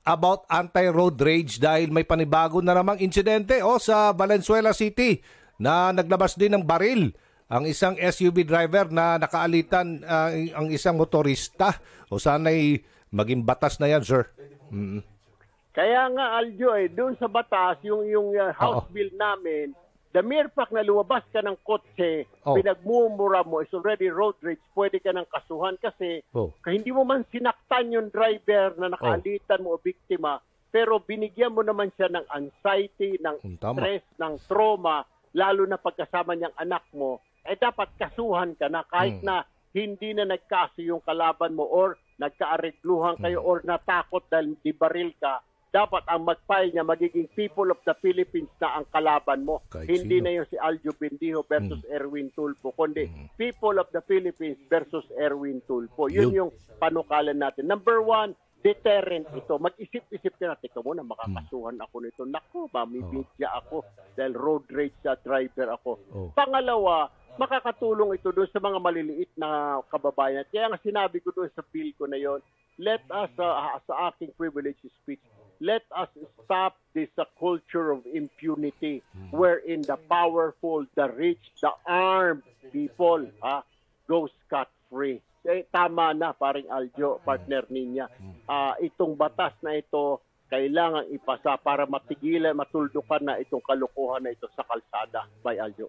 about anti-road rage dahil may panibago na namang insidente sa Valenzuela City na naglabas din ng baril ang isang SUV driver na nakaalitan ang isang motorista. O sana'y maging batas na yan, sir. Kaya nga, Aljo, doon sa batas, yung House Bill namin, the mere fact na lumabas ka ng kotse, pinagmumura mo, is already road rage, pwede ka ng kasuhan kasi hindi mo man sinaktan yung driver na nakaalitan mo o biktima, pero binigyan mo naman siya ng anxiety, ng stress, ng trauma, lalo na pagkasama niyang anak mo, dapat kasuhan ka na kahit na hindi na nagkaso yung kalaban mo or nagkaaregluhan kayo or natakot dahil dibaril ka. Dapat ang mag-file niya magiging People of the Philippines na ang kalaban mo. Kahit hindi sino. na yung si Aljo Bendijo versus Erwin Tulfo, kundi People of the Philippines versus Erwin Tulfo. Yun yung panukalan natin. Number 1, deterrent ito. Mag-isip-isip ka na, teka muna, makakasuhan ako nito. Naku, mamibidya ako dahil road rage sa driver ako. Pangalawa, makakatulong ito doon sa mga maliliit na kababayan. Kaya nga sinabi ko doon sa bill ko na yon, let us, sa aking privilege speech, let us stop this culture of impunity wherein the powerful, the rich, the armed people go scot-free. Tama na, paring Aljo, partner niya. Itong batas na ito, kailangan ipasa para matigilan, matuldukan na itong kalukuhan na ito sa kalsada. By Aljo.